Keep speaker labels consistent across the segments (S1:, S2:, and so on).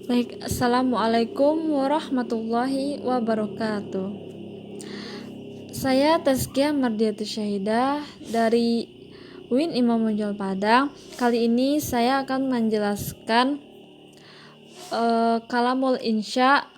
S1: Baik, Assalamualaikum warahmatullahi wabarakatuh. Saya Tazkiyah Mardiatus Syahidah dari UIN Imam Bonjol Padang. Kali ini saya akan menjelaskan kalamul insya,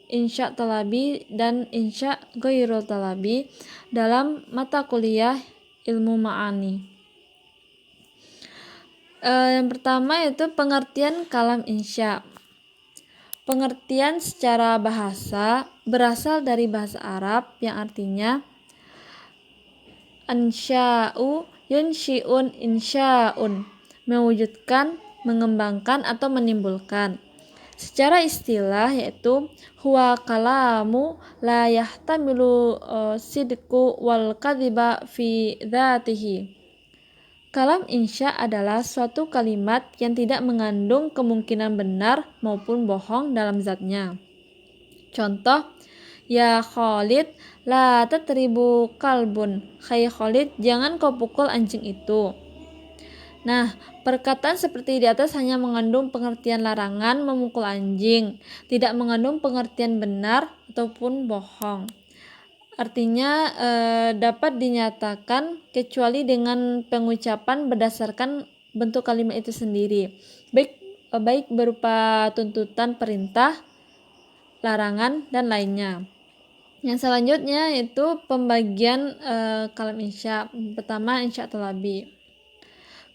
S1: insya talabi, dan insya ghairul talabi dalam mata kuliah ilmu ma'ani. Yang pertama yaitu pengertian kalam insya. Pengertian secara bahasa berasal dari bahasa Arab yang artinya ansya'u yunsyi'un insya'un, mewujudkan, mengembangkan atau menimbulkan. Secara istilah yaitu huwa kalamu la yahtamilu sidqu wal kadhiba fi dzatihi. Kalam insya adalah suatu kalimat yang tidak mengandung kemungkinan benar maupun bohong dalam zatnya. Contoh, ya Khalid, la tatribu kalbun. Hai Khalid, jangan kau pukul anjing itu. Nah, perkataan seperti di atas hanya mengandung pengertian larangan memukul anjing, tidak mengandung pengertian benar ataupun bohong. Artinya dapat dinyatakan kecuali dengan pengucapan berdasarkan bentuk kalimat itu sendiri, baik berupa tuntutan, perintah, larangan, dan lainnya. Yang selanjutnya yaitu pembagian kalam insya. Pertama, insya talabi.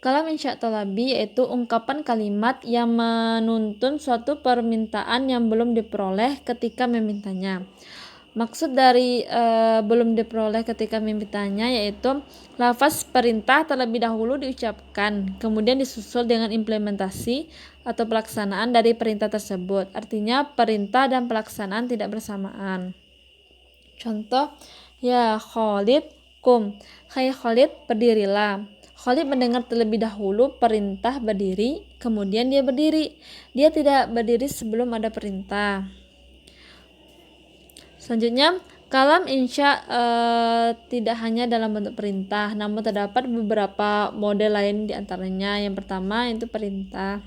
S1: Kalam insya talabi yaitu ungkapan kalimat yang menuntun suatu permintaan yang belum diperoleh ketika memintanya. Maksud dari belum diperoleh ketika memintanya yaitu lafaz perintah terlebih dahulu diucapkan, kemudian disusul dengan implementasi atau pelaksanaan dari perintah tersebut. Artinya perintah dan pelaksanaan tidak bersamaan. Contoh, ya Khalid kum. Hai Khalid, berdirilah. Khalid mendengar terlebih dahulu perintah berdiri, kemudian dia berdiri. Dia tidak berdiri sebelum ada perintah. Selanjutnya, kalam insya tidak hanya dalam bentuk perintah, namun terdapat beberapa model lain diantaranya. Yang pertama itu perintah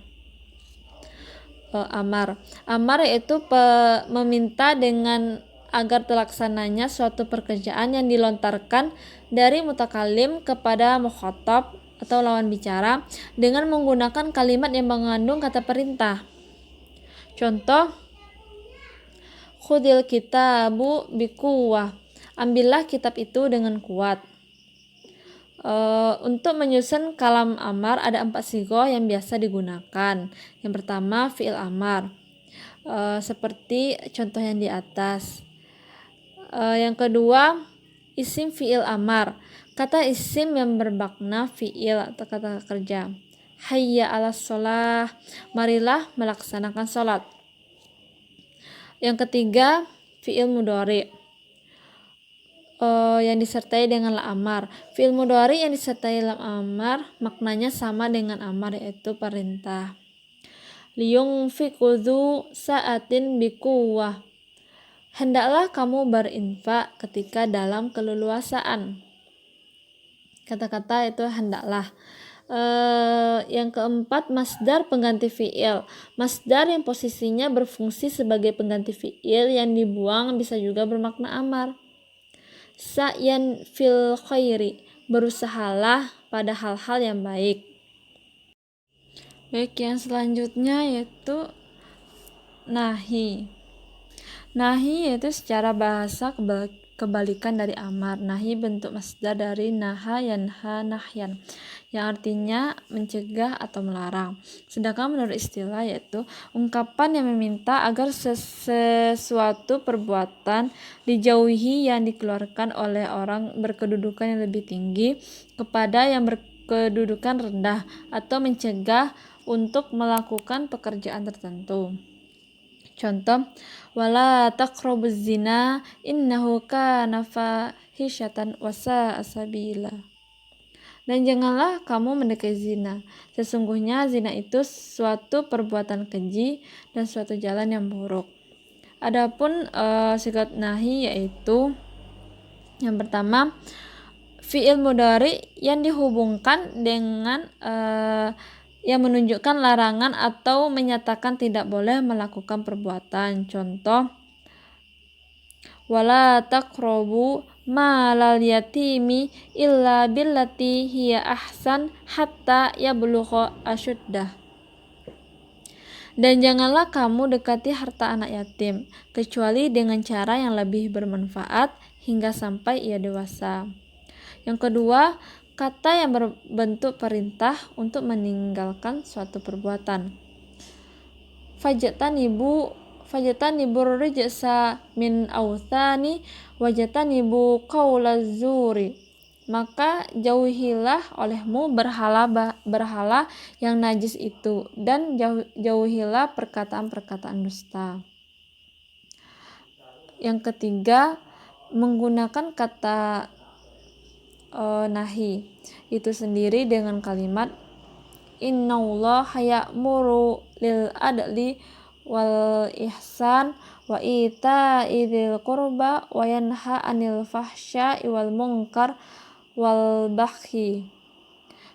S1: amar. Amar yaitu meminta dengan agar terlaksananya suatu pekerjaan yang dilontarkan dari mutakalim kepada mukhatab atau lawan bicara dengan menggunakan kalimat yang mengandung kata perintah. Contoh, khudil kitabu biquwah. Ambillah kitab itu dengan kuat. Untuk menyusun kalam amar ada 4 sigoh yang biasa digunakan. Yang pertama fi'il amar, seperti contoh yang di atas. Yang kedua isim fi'il amar, kata isim yang bermakna fi'il atau kata kerja. Hayya 'alas sholah, marilah melaksanakan sholat. Yang ketiga fi'il mudhari, yang disertai dengan la amar. Fi'il mudhari yang disertai la amar maknanya sama dengan amar, yaitu perintah. Liyunfiqu dzu sa'atin biquwwah, hendaklah kamu berinfak ketika dalam keleluasaan. Kata-kata itu hendaklah. Yang keempat masdar pengganti fi'il. Masdar yang posisinya berfungsi sebagai pengganti fi'il yang dibuang bisa juga bermakna amar. Sa'yan fil khairi, berusahalah pada hal-hal yang baik. Baik, yang selanjutnya yaitu nahi. Nahi yaitu secara bahasa kebalikan dari amar. Nahi bentuk masdar dari naha yanha nahyan, yang artinya mencegah atau melarang. Sedangkan menurut istilah yaitu ungkapan yang meminta agar sesuatu perbuatan dijauhi yang dikeluarkan oleh orang berkedudukan yang lebih tinggi kepada yang berkedudukan rendah, atau mencegah untuk melakukan pekerjaan tertentu. Contoh, wala taqrabuz zina innahu kana fahisyatan wa sa'a sabila. Dan janganlah kamu mendekati zina, sesungguhnya zina itu suatu perbuatan keji dan suatu jalan yang buruk. Adapun sigat nahi yaitu yang pertama fi'il mudhari yang dihubungkan dengan yang menunjukkan larangan atau menyatakan tidak boleh melakukan perbuatan. Contoh, wala taqrabu malal yatimi illa billati hiya ahsan hatta yablugha asyuddah. Dan janganlah kamu dekati harta anak yatim kecuali dengan cara yang lebih bermanfaat hingga sampai ia dewasa. Yang kedua, kata yang berbentuk perintah untuk meninggalkan suatu perbuatan. Fajtanibur rijsa min awthani wajtanibu qaulaz zuri. Maka jauhilah olehmu berhala yang najis itu, dan jauhilah perkataan-perkataan dusta. Yang ketiga, menggunakan kata nahi itu sendiri dengan kalimat innallaha ya'muru lil adli wal ihsan wa ita'i dzil qurba wa yanha 'anil fahsya'i wal munkar wal baghi.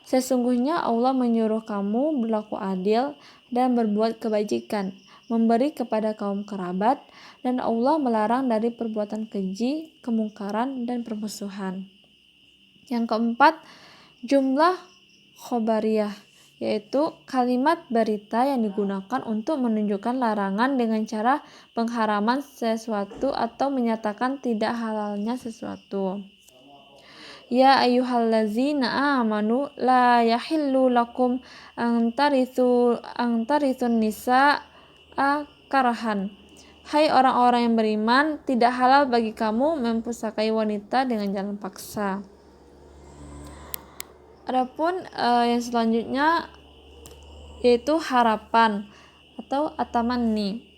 S1: Sesungguhnya Allah menyuruh kamu berlaku adil dan berbuat kebajikan, memberi kepada kaum kerabat, dan Allah melarang dari perbuatan keji, kemungkaran, dan permusuhan. Yang keempat, jumlah khobariyah, yaitu kalimat berita yang digunakan untuk menunjukkan larangan dengan cara pengharaman sesuatu atau menyatakan tidak halalnya sesuatu. Ya ayyuhallazina amanu la yahillu lakum an tarithun nisa'a karahan. Hai orang-orang yang beriman, tidak halal bagi kamu mempusakai wanita dengan jalan paksa. Adapun yang selanjutnya yaitu harapan atau atamanni.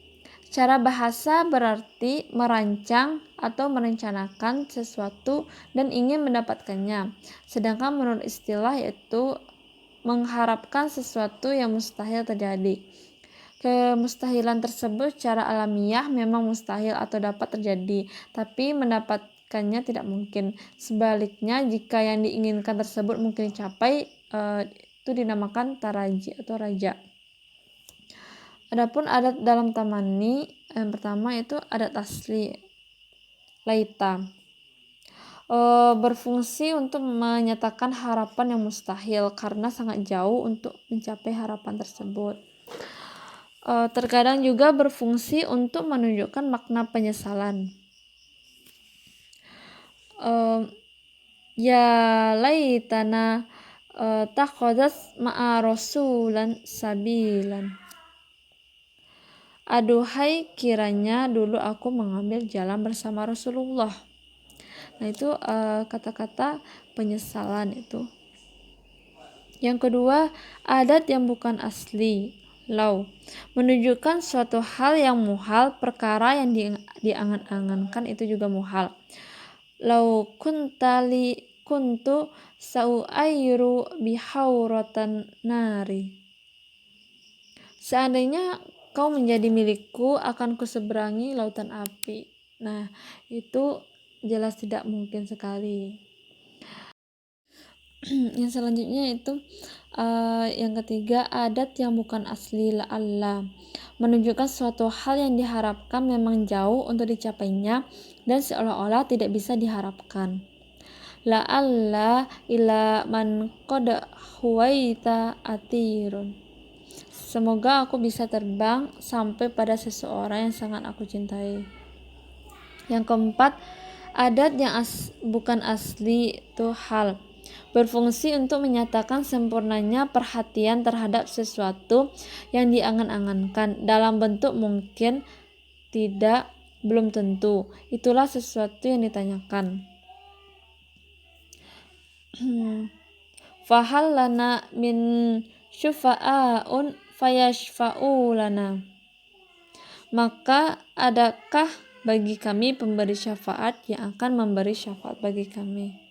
S1: Cara bahasa berarti merancang atau merencanakan sesuatu dan ingin mendapatkannya. Sedangkan menurut istilah yaitu mengharapkan sesuatu yang mustahil terjadi. Kemustahilan tersebut secara alamiah memang mustahil atau dapat terjadi, tapi mendapatkannya tidak mungkin. Sebaliknya, jika yang diinginkan tersebut mungkin dicapai, itu dinamakan taraji atau raja. Adapun adat dalam tamanni, yang pertama itu adat asli laita, berfungsi untuk menyatakan harapan yang mustahil karena sangat jauh untuk mencapai harapan tersebut. Terkadang juga berfungsi untuk menunjukkan makna penyesalan. Ya laitana takhadas ma'a rasulan sabilan. Aduhai kiranya dulu aku mengambil jalan bersama Rasulullah. Nah itu kata-kata penyesalan itu. Yang kedua, adat yang bukan asli. Lau, menunjukkan suatu hal yang muhal, perkara yang diangan-angankan itu juga muhal. Lau kuntu sau'ayru bihauratan nari. Seandainya kau menjadi milikku, akan kuseberangi lautan api. Nah, itu jelas tidak mungkin sekali. Yang selanjutnya itu yang ketiga, adat yang bukan asli la'alla, menunjukkan suatu hal yang diharapkan memang jauh untuk dicapainya dan seolah-olah tidak bisa diharapkan. La'alla ila man qad huwaita atirun. Semoga aku bisa terbang sampai pada seseorang yang sangat aku cintai. Yang keempat, adat yang bukan asli itu hal, berfungsi untuk menyatakan sempurnanya perhatian terhadap sesuatu yang diangan-angankan dalam bentuk mungkin, tidak, belum tentu. Itulah sesuatu yang ditanyakan. Fahal lana min syufa'aun fayashfa'u lana. Maka adakah bagi kami pemberi syafaat yang akan memberi syafaat bagi kami.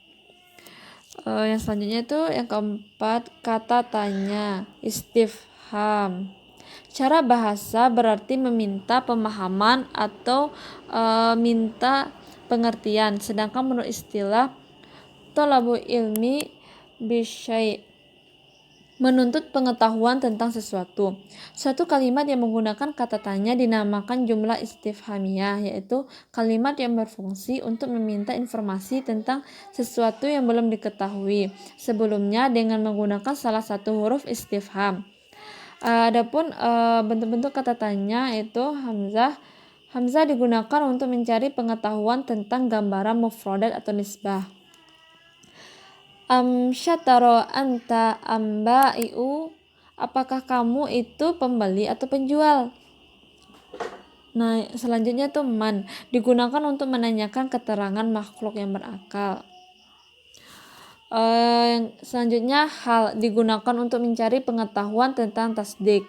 S1: Yang selanjutnya itu yang keempat, kata tanya, istifham. Cara bahasa berarti meminta pemahaman atau minta pengertian. Sedangkan menurut istilah thalabul ilmi bisyai', menuntut pengetahuan tentang sesuatu. Suatu kalimat yang menggunakan kata tanya dinamakan jumlah istifhamiyah, yaitu kalimat yang berfungsi untuk meminta informasi tentang sesuatu yang belum diketahui sebelumnya dengan menggunakan salah satu huruf istifham. Adapun bentuk-bentuk kata tanya itu hamzah. Hamzah digunakan untuk mencari pengetahuan tentang gambaran mufradat atau nisbah. Syataro anta ambai'u, apakah kamu itu pembeli atau penjual? Nah, selanjutnya itu man, digunakan untuk menanyakan keterangan makhluk yang berakal. Selanjutnya hal, digunakan untuk mencari pengetahuan tentang tasdik.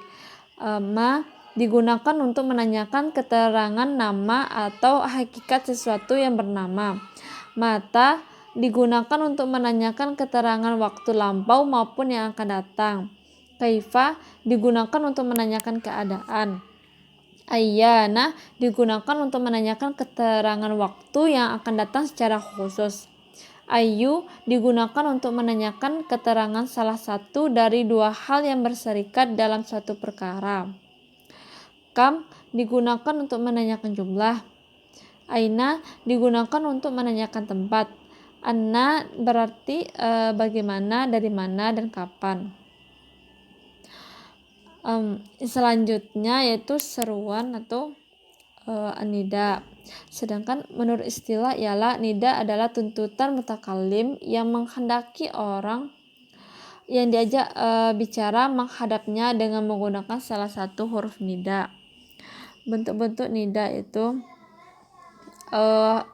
S1: Ma, digunakan untuk menanyakan keterangan nama atau hakikat sesuatu yang bernama. Mata, digunakan untuk menanyakan keterangan waktu lampau maupun yang akan datang. Kaifa, digunakan untuk menanyakan keadaan. Ayyana, digunakan untuk menanyakan keterangan waktu yang akan datang secara khusus. Ayu, digunakan untuk menanyakan keterangan salah satu dari dua hal yang berserikat dalam suatu perkara. Kam, digunakan untuk menanyakan jumlah. Aina, digunakan untuk menanyakan tempat. Anna berarti bagaimana, dari mana, dan kapan. Selanjutnya yaitu seruan atau nida. Sedangkan menurut istilah ialah nida adalah tuntutan mutakallim yang menghendaki orang yang diajak bicara menghadapnya dengan menggunakan salah satu huruf nida. Bentuk-bentuk nida itu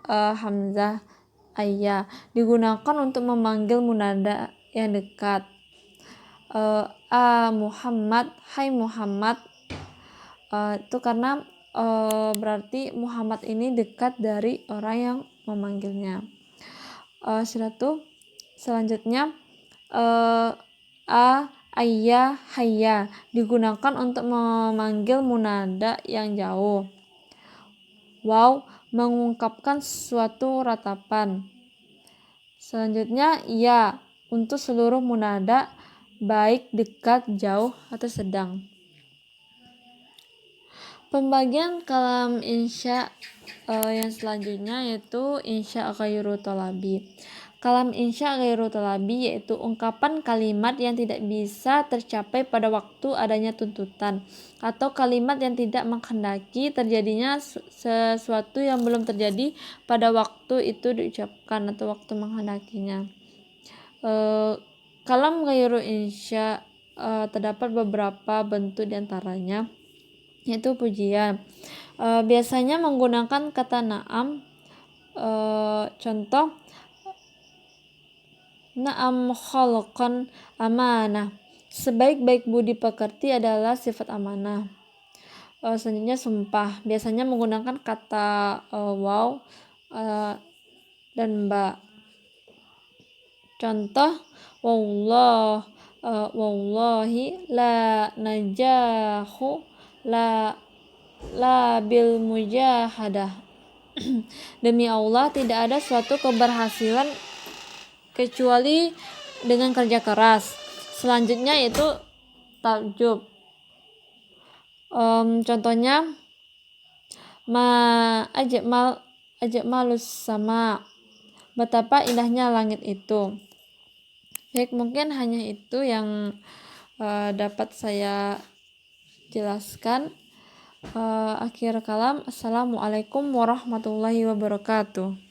S1: hamzah, ayya, digunakan untuk memanggil munada yang dekat. Muhammad, hai Muhammad, itu karena berarti Muhammad ini dekat dari orang yang memanggilnya. Selanjutnya ayya, hayya, digunakan untuk memanggil munada yang jauh. Wow, mengungkapkan suatu ratapan. Selanjutnya ya, untuk seluruh munada baik dekat, jauh, atau sedang. Pembagian kalam insya yang selanjutnya yaitu insya ghairu talabi. Kalam insya ghairu talabi yaitu ungkapan kalimat yang tidak bisa tercapai pada waktu adanya tuntutan, atau kalimat yang tidak menghendaki terjadinya sesuatu yang belum terjadi pada waktu itu diucapkan atau waktu menghendakinya. Kalam ghairu insya terdapat beberapa bentuk diantaranya, yaitu pujian. Biasanya menggunakan kata na'am. Contoh, na'am khalqan amanah, sebaik-baik budi pekerti adalah sifat amanah. Selanjutnya sumpah, biasanya menggunakan kata waw dan ba. Contoh, wallahi la najahu la bil mujahadah. Demi Allah tidak ada suatu keberhasilan kecuali dengan kerja keras. Selanjutnya yaitu takjub. Contohnya ajmalus sama, betapa indahnya langit itu. Baik, mungkin hanya itu yang dapat saya jelaskan. Akhir kalam, assalamualaikum warahmatullahi wabarakatuh.